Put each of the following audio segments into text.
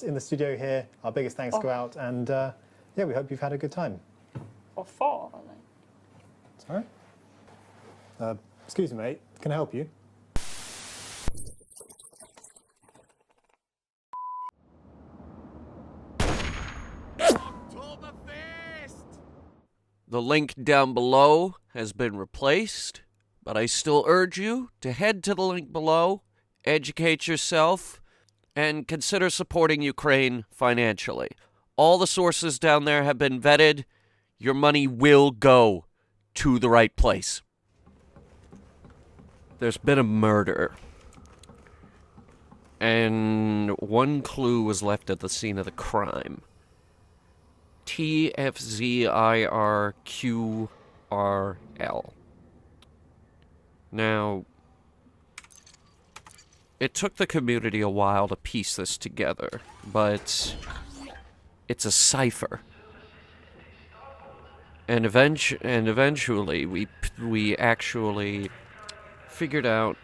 in the studio here. Our biggest thanks go out, and yeah, we hope you've had a good time. Or 4, Sorry? Excuse me, mate. Can I help you? The link down below has been replaced, but I still urge you to head to the link below, educate yourself, and consider supporting Ukraine financially. All the sources down there have been vetted. Your money will go to the right place. There's been a murder, and one clue was left at the scene of the crime. TFZIRQRL. Now, it took the community a while to piece this together, but it's a cipher. And eventually, we actually figured out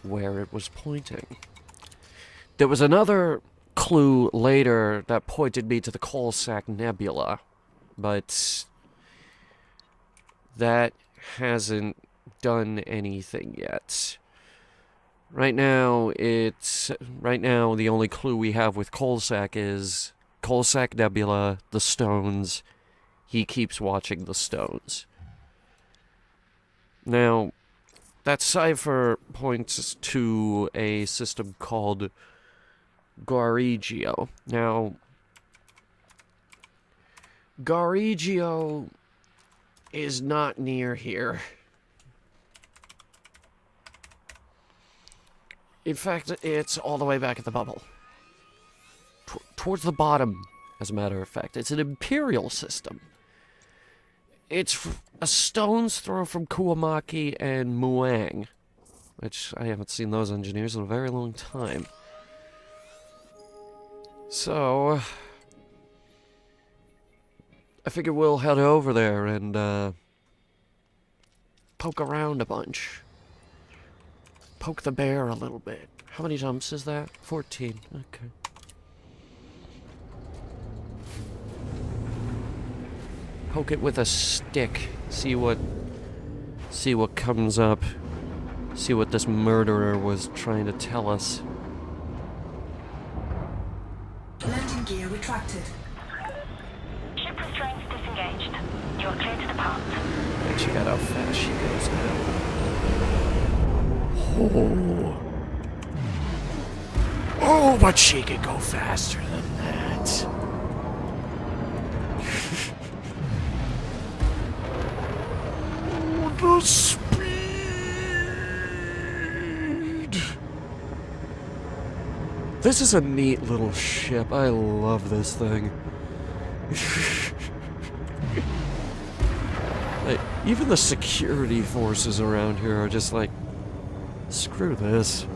where it was pointing. There was another clue later that pointed me to the Coalsack Nebula, but that hasn't done anything yet. Right now, the only clue we have with Coalsack is Coalsack Nebula, the stones. He keeps watching the stones. Now, that cipher points to a system called Garigio. Now, Garigio is not near here. In fact, it's all the way back at the bubble. Towards the bottom, as a matter of fact. It's an imperial system. It's a stone's throw from Kuomaki and Muang, which I haven't seen those engineers in a very long time. So, I figure we'll head over there and poke around a bunch. Poke the bear a little bit. How many jumps is that? 14. Okay. Poke it with a stick. See what comes up. See what this murderer was trying to tell us. Landing gear retracted. Ship restraints disengaged. You are clear to depart. And check out how fast she goes now. Oh, but she could go faster than that. The speed! This is a neat little ship. I love this thing. Like, even the security forces around here are just like, screw this.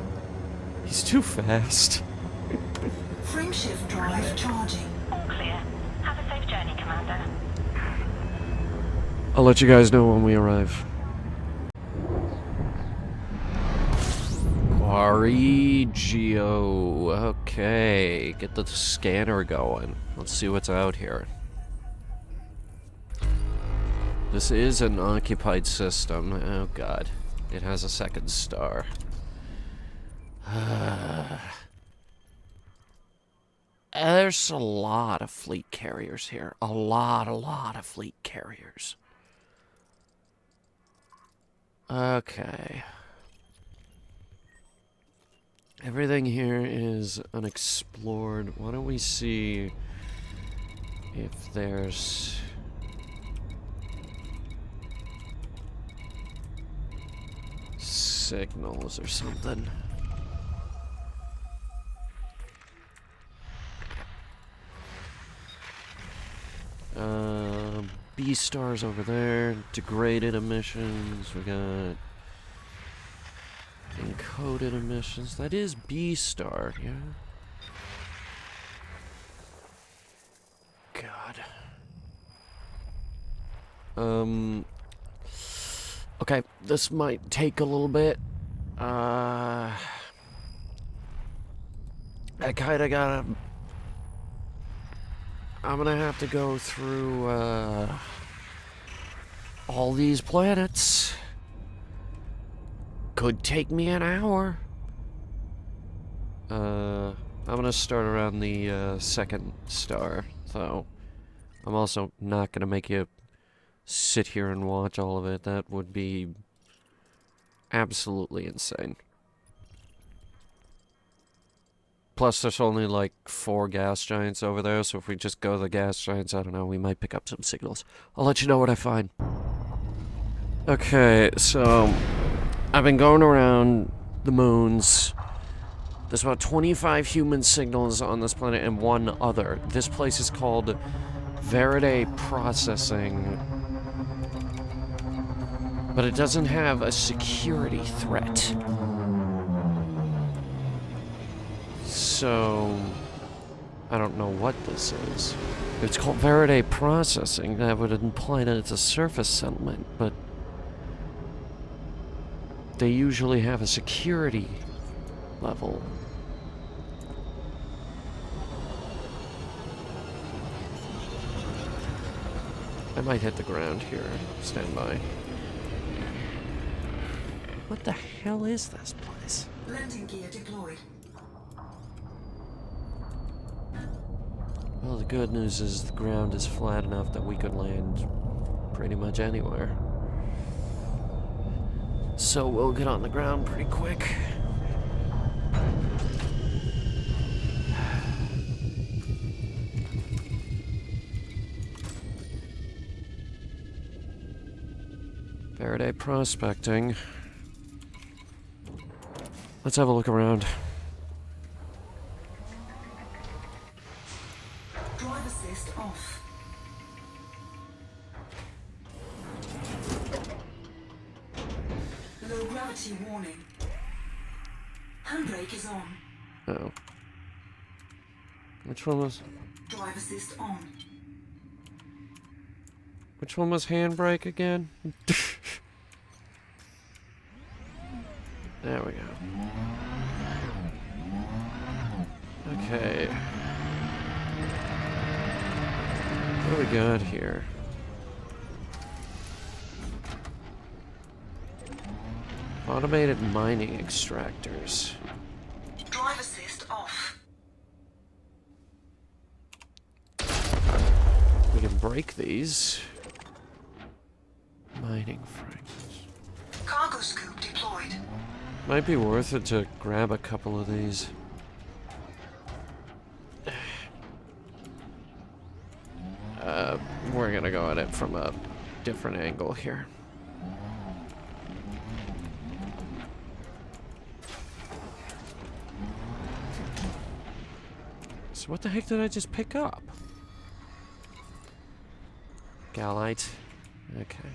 He's too fast. Frameshift drive charging. All clear. Have a safe journey, Commander. I'll let you guys know when we arrive. Quarigio. Okay, get the scanner going. Let's see what's out here. This is an occupied system. Oh god. It has a second star. There's a lot of fleet carriers here. A lot of fleet carriers. Okay. Everything here is unexplored. Why don't we see if there's signals or something. B stars over there. Degraded emissions. We got encoded emissions. That is B star, yeah. God. Okay, this might take a little bit. I kinda gotta I'm gonna have to go through all these planets. Could take me an hour. I'm gonna start around the second star, though. I'm also not gonna make you sit here and watch all of it. That would be absolutely insane. Plus, there's only like 4 gas giants over there, so if we just go to the gas giants, I don't know, we might pick up some signals. I'll let you know what I find. Okay, so I've been going around the moons. There's about 25 human signals on this planet and 1 other. This place is called Verde Processing, but it doesn't have a security threat. So, I don't know what this is. It's called Verde Processing. That would imply that it's a surface settlement, but they usually have a security level. I might hit the ground here. Stand by. What the hell is this place? Landing gear deployed. Well, the good news is the ground is flat enough that we could land pretty much anywhere. So we'll get on the ground pretty quick. Faraday prospecting. Let's have a look around. Drive assist off. Low gravity warning. Handbrake is on. Oh. Which one was... Drive assist on. Which one was handbrake again? There we go. Okay. What do we got here? Automated mining extractors. Drive assist off. We can break these. Mining fragments. Cargo scoop deployed. Might be worth it to grab a couple of these. We're gonna go at it from a different angle here. So what the heck did I just pick up? Galite. Okay.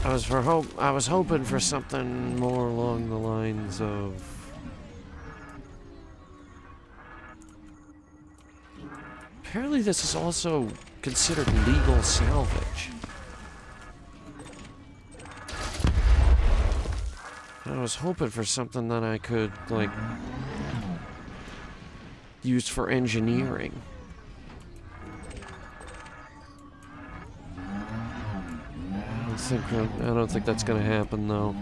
I was hoping for something more along the lines of... Apparently this is also considered legal salvage. I was hoping for something that I could, like, use for engineering. I don't think that's gonna happen, though.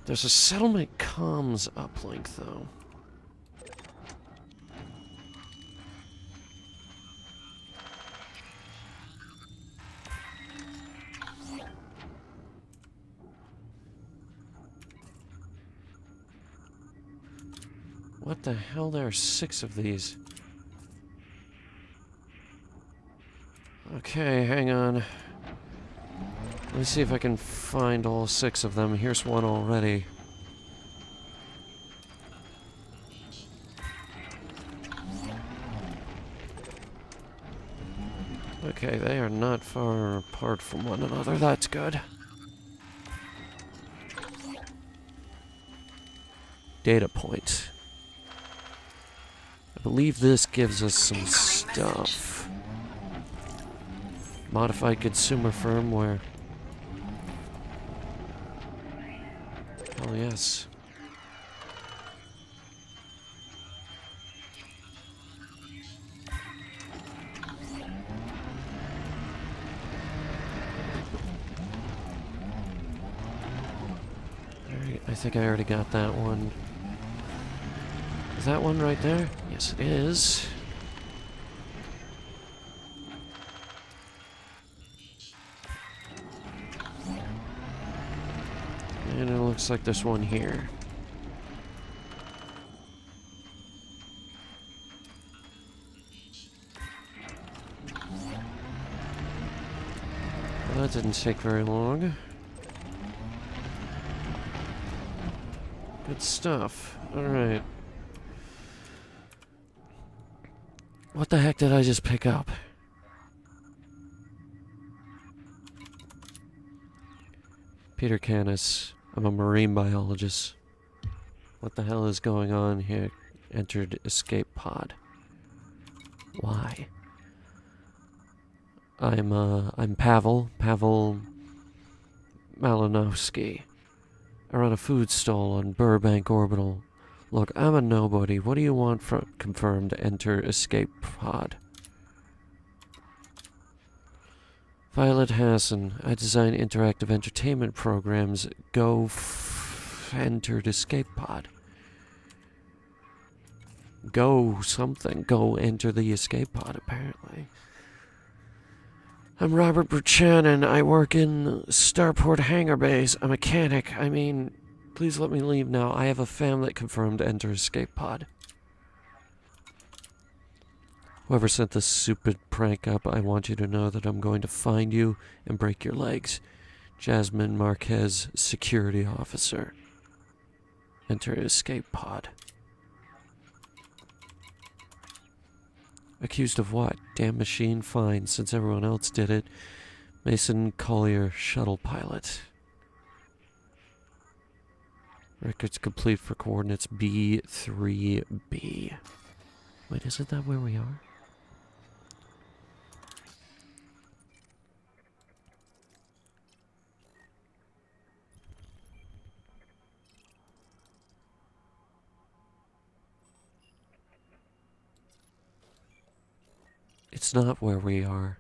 There's a settlement comms uplink, though. What the hell? There are 6 of these. Okay, hang on. Let me see if I can find all 6 of them. Here's one already. Okay, they are not far apart from one another. That's good. Data point. I believe this gives us some stuff. Modified consumer firmware. Oh, yes. think I already got that one. Is that one right there? Yes, it is. And it looks like there's one here. Well, that didn't take very long. Good stuff. Alright. What the heck did I just pick up? Peter Canis. I'm a marine biologist. What the hell is going on here? Entered escape pod. Why? I'm Pavel Malinowski. I run a food stall on Burbank Orbital. Look, I'm a nobody. What do you want from confirmed enter escape pod? Violet Hassan. I design interactive entertainment programs. Entered escape pod. Go something. Go enter the escape pod, apparently. I'm Robert Buchanan. I work in Starport Hangar Base. A mechanic. I mean, please let me leave now. I have a family confirmed enter escape pod. Whoever sent this stupid prank up, I want you to know that I'm going to find you and break your legs. Jasmine Marquez, security officer. Enter escape pod. Accused of what? Damn machine? Fine, since everyone else did it. Mason Collier, shuttle pilot. Records complete for coordinates B3B. Wait, isn't that where we are? It's not where we are.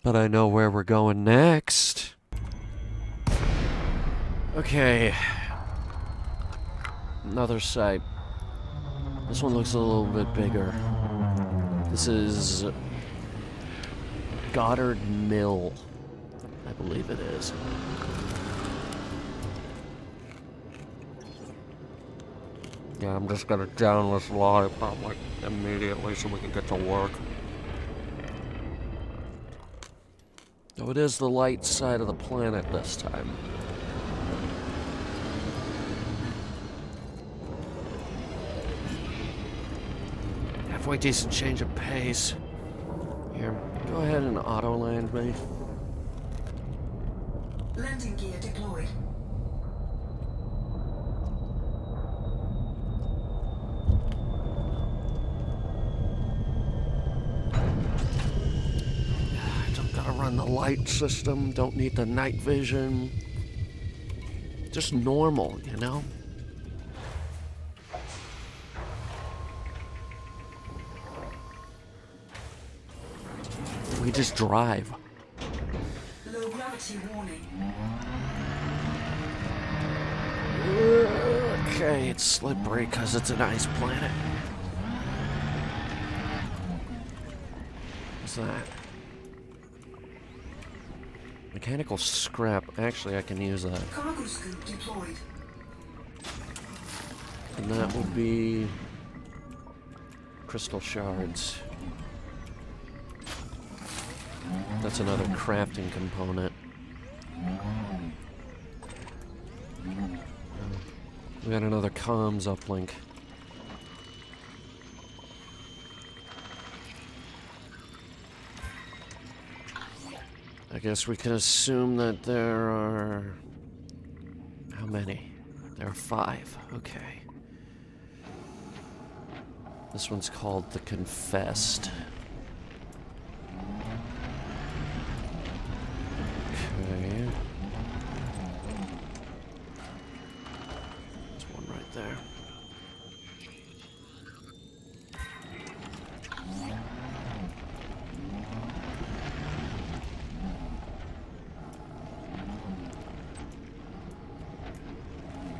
But I know where we're going next. Okay. Another site. This one looks a little bit bigger. This is Goddard Mill, I believe it is. Yeah, I'm just gonna down this lollipop like immediately so we can get to work. Oh, it is the light side of the planet this time. Halfway decent change of pace. Here, go ahead and auto land me. Landing gear deployed. Run the light system, don't need the night vision. Just normal, you know? We just drive. Low gravity warning. Okay, it's slippery because it's an ice planet. What's that? Mechanical scrap. Actually, I can use that. Cargo scoop deployed. And that will be crystal shards. That's another crafting component. We got another comms uplink. I guess we can assume that there are... How many? There are 5. Okay. This one's called the Confessed. Okay. There's one right there.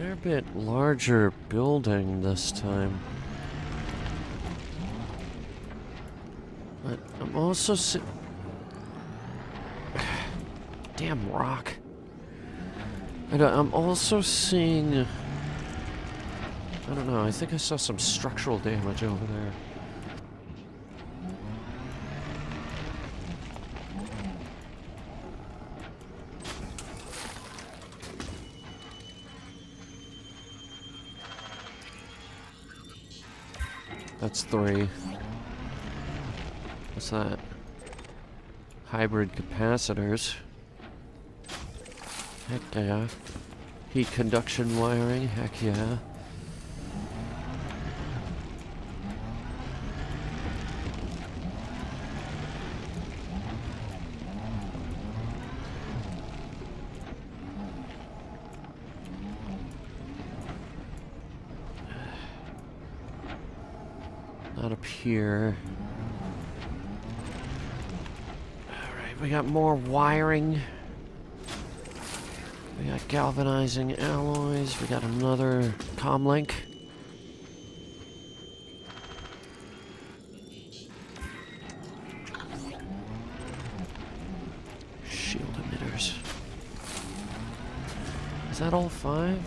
They're a bit larger building this time. But I'm also damn rock. I'm also seeing... I don't know, I think I saw some structural damage over there. That's 3. What's that? Hybrid capacitors. Heck yeah. Heat conduction wiring. Heck yeah. Not up here. Alright, we got more wiring. We got galvanizing alloys. We got another comlink. Shield emitters. Is that all 5?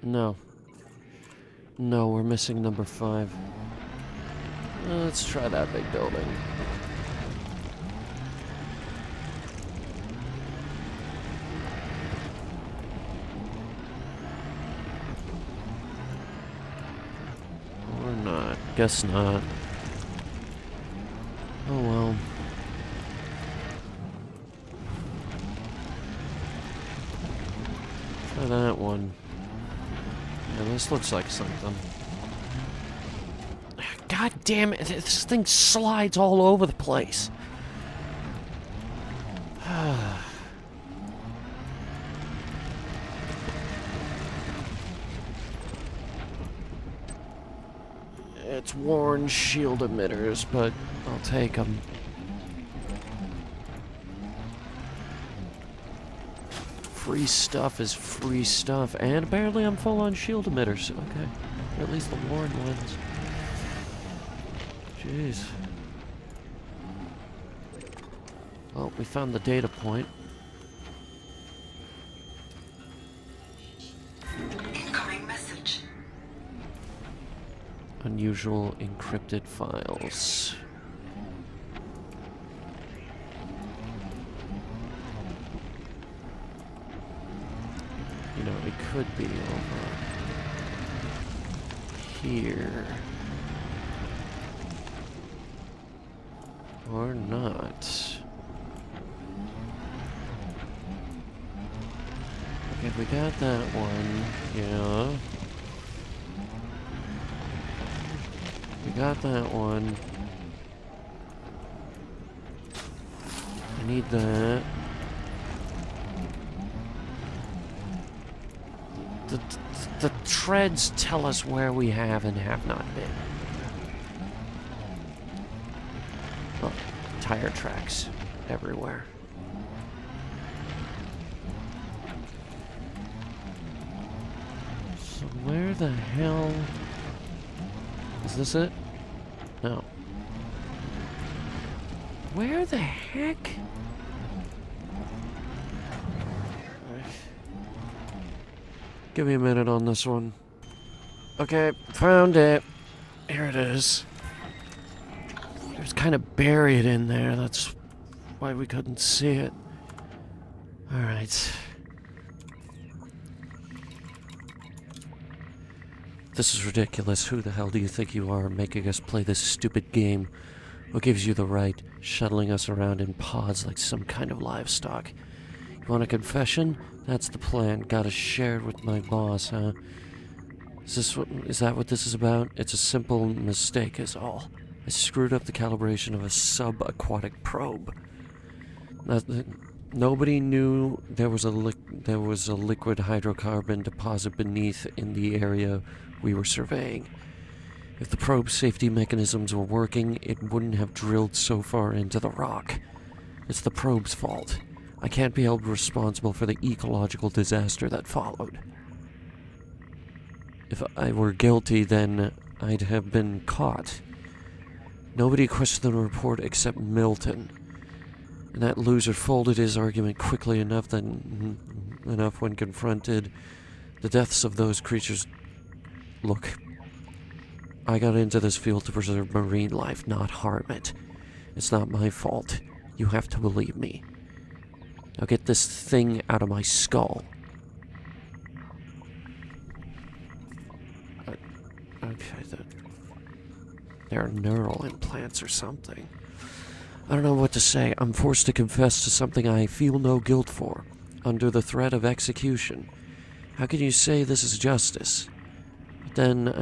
No. No, we're missing number 5. Let's try that big building. Or not. Guess not. Oh well. Try that one. Yeah, this looks like something. God damn it, this thing slides all over the place. It's worn shield emitters, but I'll take them. Free stuff is free stuff, and apparently I'm full on shield emitters. Okay, or at least the worn ones. Jeez. Well, we found the data point. Incoming message. Unusual encrypted files. You know, it could be over here. Or not. Okay, we got that one. Yeah. We got that one. I need that. The treads tell us where we have and have not been. Oh, tire tracks everywhere. So where the hell... Is this it? No. Where the heck? Give me a minute on this one. Okay, found it. Here it is. It was kind of buried in there. That's why we couldn't see it. Alright. This is ridiculous. Who the hell do you think you are, making us play this stupid game? What gives you the right, shuttling us around in pods like some kind of livestock? You want a confession? That's the plan. Gotta share it with my boss, huh? Is that what this is about? It's a simple mistake is all. I screwed up the calibration of a subaquatic probe. Nobody knew there was a liquid hydrocarbon deposit beneath in the area we were surveying. If the probe safety mechanisms were working, it wouldn't have drilled so far into the rock. It's the probe's fault. I can't be held responsible for the ecological disaster that followed. If I were guilty, then I'd have been caught. Nobody questioned the report except Milton. And that loser folded his argument quickly enough when confronted. The deaths of those creatures... Look, I got into this field to preserve marine life, not harm it. It's not my fault. You have to believe me. Now get this thing out of my skull. Okay, they're neural implants or something. I don't know what to say. I'm forced to confess to something I feel no guilt for, under the threat of execution. How can you say this is justice? But then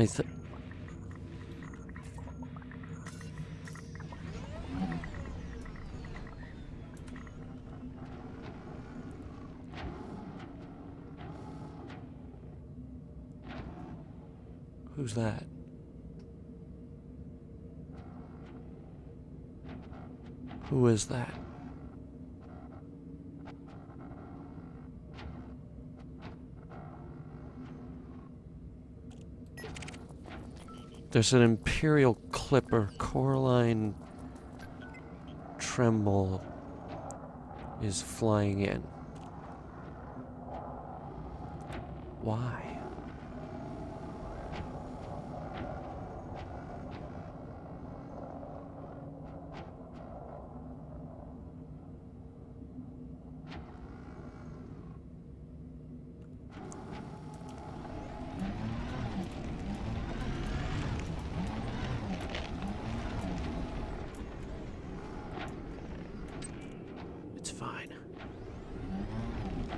Who's that? Who is that? There's an Imperial Clipper. Coraline Tremble is flying in. Why?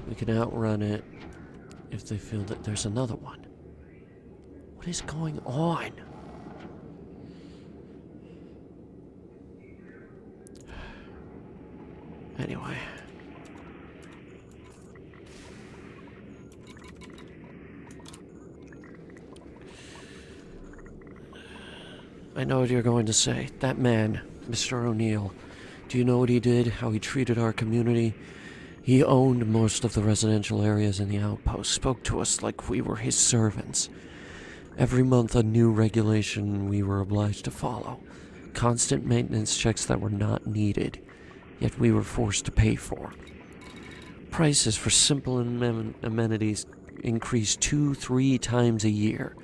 We can outrun it if they feel that there's another one. What is going on? Anyway. I know what you're going to say. That man, Mr. O'Neill. Do you know what he did? How he treated our community? He owned most of the residential areas in the outpost, spoke to us like we were his servants. Every month a new regulation we were obliged to follow. Constant maintenance checks that were not needed, yet we were forced to pay for. Prices for simple amenities increased 2-3 times a year.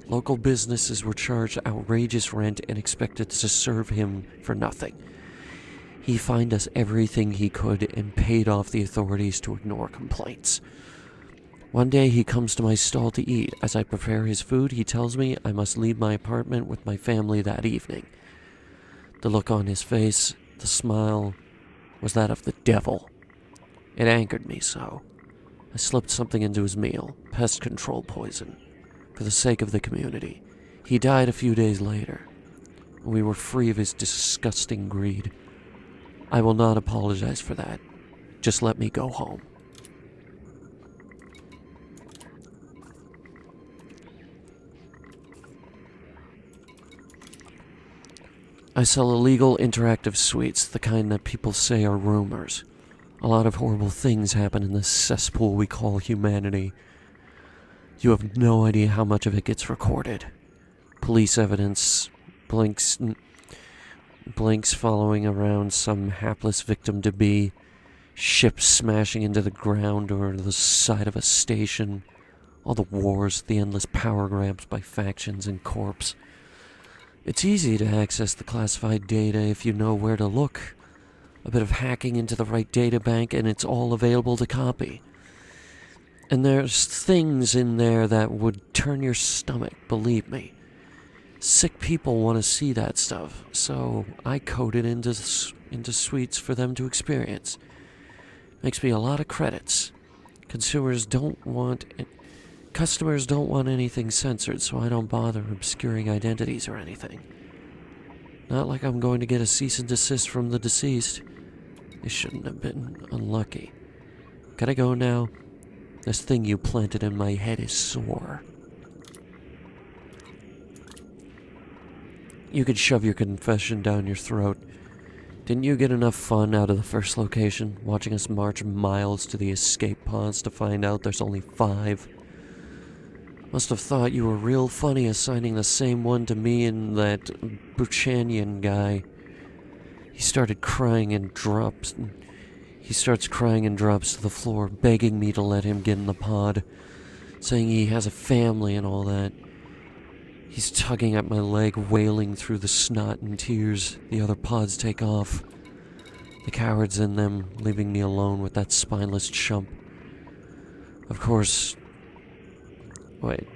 Local businesses were charged outrageous rent and expected to serve him for nothing. He fined us everything he could and paid off the authorities to ignore complaints. One day he comes to my stall to eat. As I prepare his food, he tells me I must leave my apartment with my family that evening. The look on his face, the smile, was that of the devil. It angered me so. I slipped something into his meal, pest control poison, for the sake of the community. He died a few days later. We were free of his disgusting greed. I will not apologize for that. Just let me go home. I sell illegal interactive suites, the kind that people say are rumors. A lot of horrible things happen in this cesspool we call humanity. You have no idea how much of it gets recorded. Police evidence, blinks following around some hapless victim-to-be, ships smashing into the ground or the side of a station, all the wars, the endless power grabs by factions and corps. It's easy to access the classified data if you know where to look. A bit of hacking into the right databank and it's all available to copy. And there's things in there that would turn your stomach, believe me. Sick people want to see that stuff, so I code it into suites for them to experience. Makes me a lot of credits. Customers don't want anything censored, so I don't bother obscuring identities or anything. Not like I'm going to get a cease and desist from the deceased. They shouldn't have been unlucky. Gotta go now. This thing you planted in my head is sore. You could shove your confession down your throat. Didn't you get enough fun out of the first location, watching us march miles to the escape pods to find out there's only 5? Must have thought you were real funny assigning the same one to me and that Buchanian guy. He starts crying and drops to the floor, begging me to let him get in the pod, saying he has a family and all that. He's tugging at my leg, wailing through the snot and tears. The other pods take off. The cowards in them, leaving me alone with that spineless chump. Of course... Wait,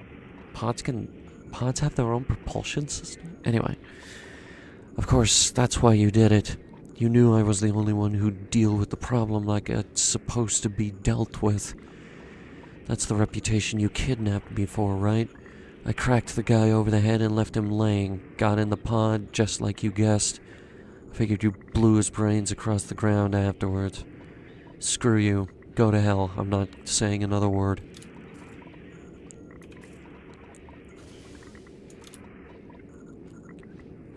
pods have their own propulsion system? Anyway, of course, that's why you did it. You knew I was the only one who'd deal with the problem like it's supposed to be dealt with. That's the reputation you kidnapped me for, right? I cracked the guy over the head and left him laying. Got in the pod, just like you guessed. Figured you blew his brains across the ground afterwards. Screw you. Go to hell. I'm not saying another word.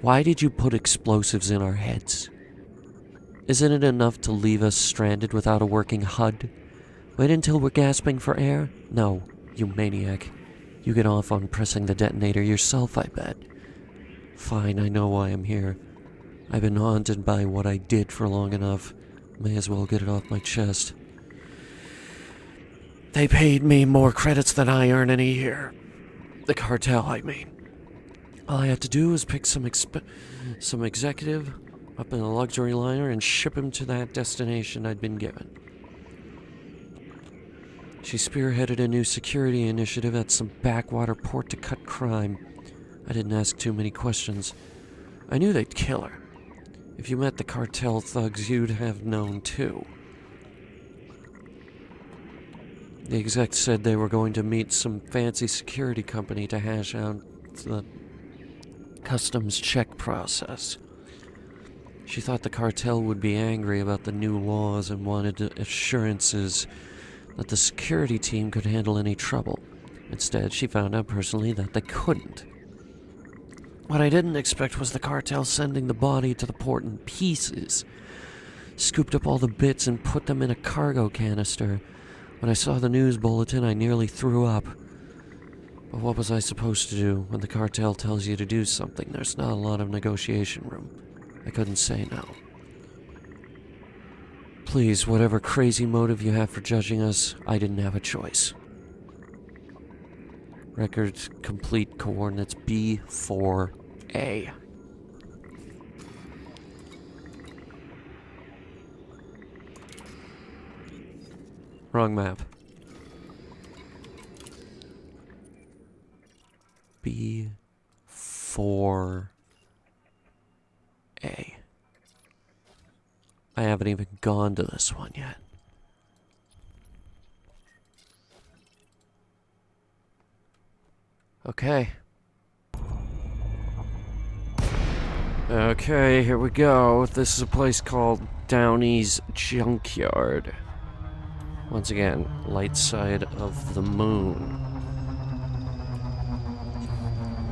Why did you put explosives in our heads? Isn't it enough to leave us stranded without a working HUD? Wait until we're gasping for air? No, you maniac. You get off on pressing the detonator yourself, I bet. Fine, I know why I'm here. I've been haunted by what I did for long enough. May as well get it off my chest. They paid me more credits than I earn in a year. The cartel, I mean. All I had to do was pick some executive up in a luxury liner and ship him to that destination I'd been given. She spearheaded a new security initiative at some backwater port to cut crime. I didn't ask too many questions. I knew they'd kill her. If you met the cartel thugs, you'd have known too. The exec said they were going to meet some fancy security company to hash out the customs check process. She thought the cartel would be angry about the new laws and wanted assurances that the security team could handle any trouble. Instead, she found out personally that they couldn't. What I didn't expect was the cartel sending the body to the port in pieces. Scooped up all the bits and put them in a cargo canister. When I saw the news bulletin, I nearly threw up. But what was I supposed to do? When the cartel tells you to do something, there's not a lot of negotiation room. I couldn't say no. Please, whatever crazy motive you have for judging us, I didn't have a choice. Record complete coordinates B4A. Wrong map. B4A. I haven't even gone to this one yet. Okay. Okay, here we go. This is a place called Downey's Junkyard. Once again, light side of the moon.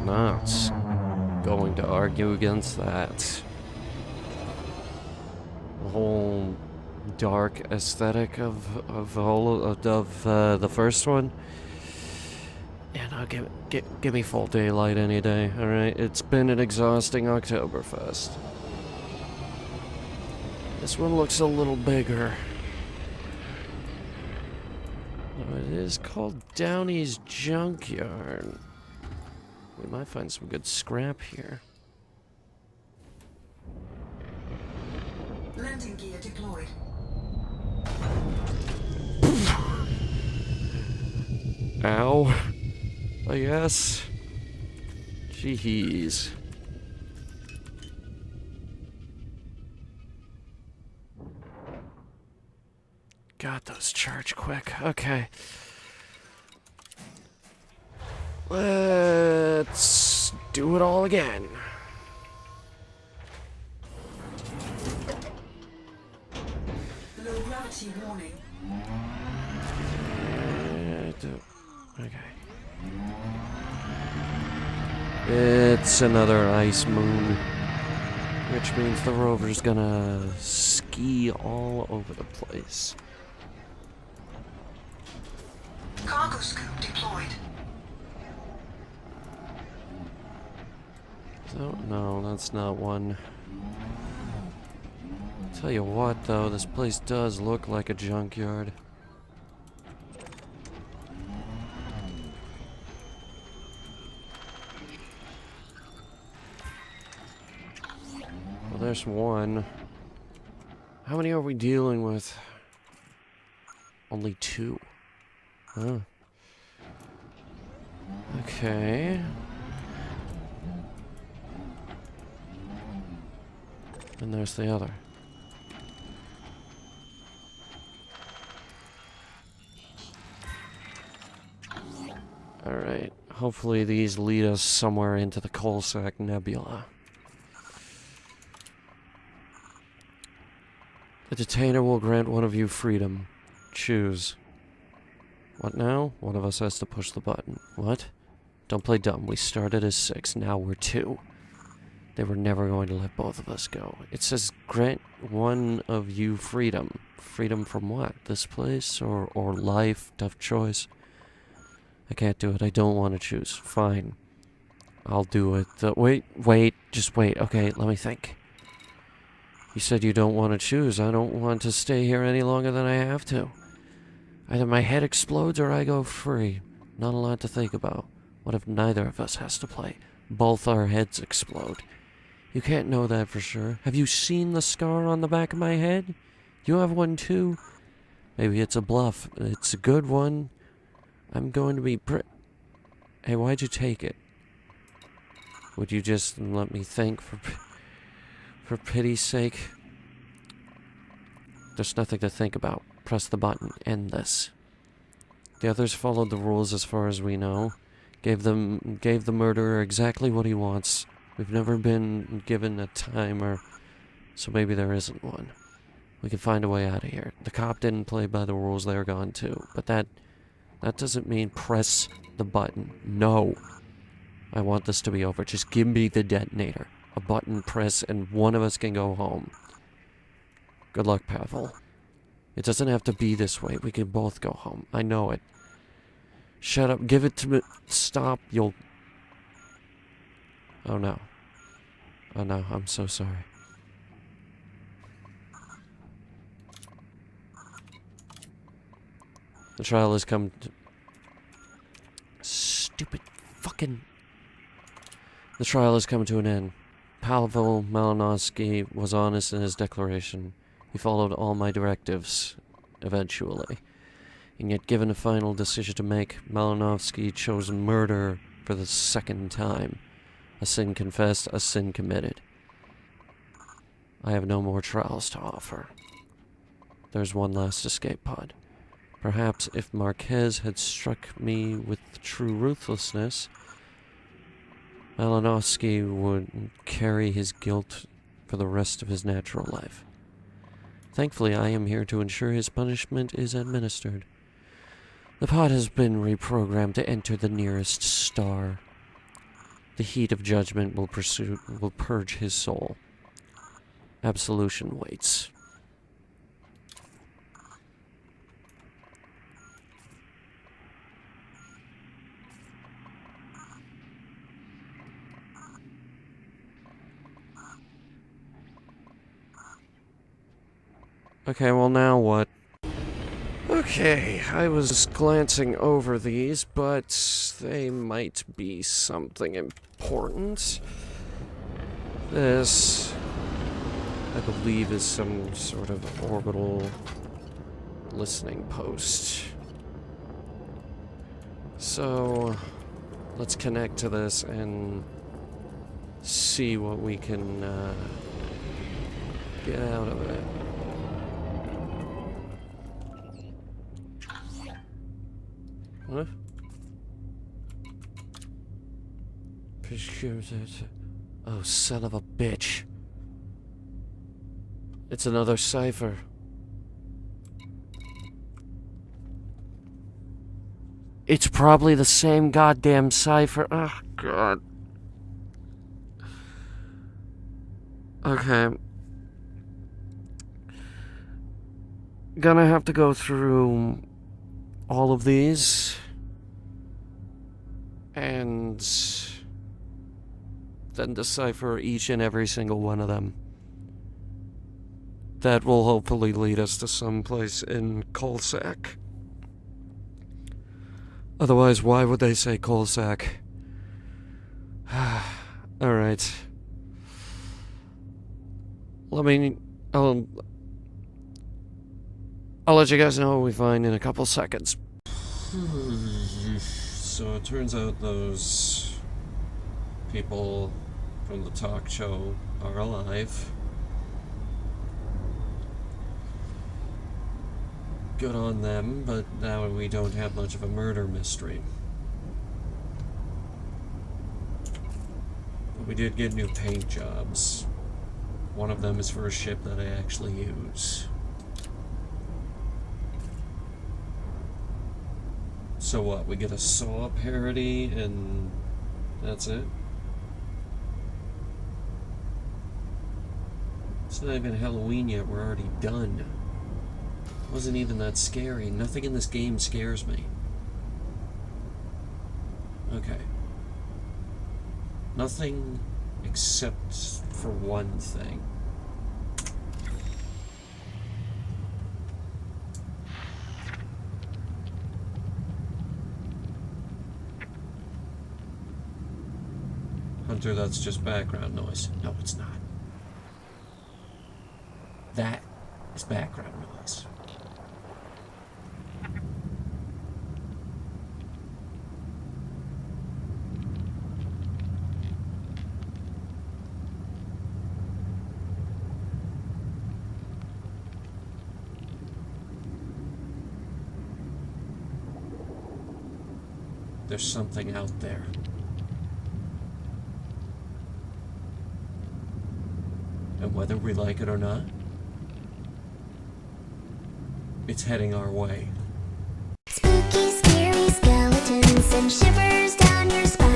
Not going to argue against that. The whole dark aesthetic of the first one. Yeah, no, give me full daylight any day, alright? It's been an exhausting Oktoberfest. This one looks a little bigger. Oh, it is called Downey's Junkyard. We might find some good scrap here. Landing gear deployed. Ow. I guess. Jeez. God, those charge quick. Okay. Let's do it all again. Low gravity warning. Okay. It's another ice moon. Which means the rover's gonna ski all over the place. Cargo scoop deployed. So, no, that's not one. Tell you what, though, this place does look like a junkyard. Well, there's one. How many are we dealing with? Only 2. Huh. Okay. And there's the other. Alright. Hopefully these lead us somewhere into the Coalsack Nebula. The detainer will grant one of you freedom. Choose. What now? One of us has to push the button. What? Don't play dumb. We started as 6, now we're 2. They were never going to let both of us go. It says grant one of you freedom. Freedom from what? This place? Or life? Tough choice? I can't do it. I don't want to choose. Fine. I'll do it. Wait. Just wait. Okay, let me think. You said you don't want to choose. I don't want to stay here any longer than I have to. Either my head explodes or I go free. Not a lot to think about. What if neither of us has to play? Both our heads explode. You can't know that for sure. Have you seen the scar on the back of my head? You have one too? Maybe it's a bluff. It's a good one. I'm going to be Hey, why'd you take it? Would you just let me think for pity's sake? There's nothing to think about. Press the button. End this. The others followed the rules as far as we know. Gave the murderer exactly what he wants. We've never been given a timer, so maybe there isn't one. We can find a way out of here. The cop didn't play by the rules, they're gone too. But that doesn't mean press the button. No. I want this to be over. Just give me the detonator. A button press and one of us can go home. Good luck, Pavel. It doesn't have to be this way. We can both go home. I know it. Shut up. Give it to me. Stop. You'll... Oh no. Oh no. I'm so sorry. The trial has come to... Stupid fucking... The trial has come to an end. Pavel Malinowski was honest in his declaration. He followed all my directives, eventually. And yet, given a final decision to make, Malinowski chose murder for the second time. A sin confessed, a sin committed. I have no more trials to offer. There's one last escape pod. Perhaps if Marquez had struck me with true ruthlessness, Malinowski would carry his guilt for the rest of his natural life. Thankfully, I am here to ensure his punishment is administered. The pod has been reprogrammed to enter the nearest star. The heat of judgment will purge his soul. Absolution waits. Okay, well now what? Okay, I was glancing over these, but they might be something important. This, I believe, is some sort of orbital listening post. So, let's connect to this and see what we can get out of it. What? Oh, son of a bitch. It's another cipher. It's probably the same goddamn cipher. Oh, God. Okay. Gonna have to go through all of these and then decipher each and every single one of them. That will hopefully lead us to someplace in Colsack. Otherwise, why would they say Colsack? Alright. I'll let you guys know what we find in a couple seconds. So it turns out those people from the talk show are alive. Good on them, but now we don't have much of a murder mystery. But we did get new paint jobs. One of them is for a ship that I actually use. So what, we get a Saw parody and that's it? It's not even Halloween yet, we're already done. It wasn't even that scary. Nothing in this game scares me. Okay. Nothing except for one thing. Hunter, that's just background noise. No, it's not. That is background noise. There's something out there. And whether we like it or not, it's heading our way. Spooky, scary skeletons and shivers down your spine.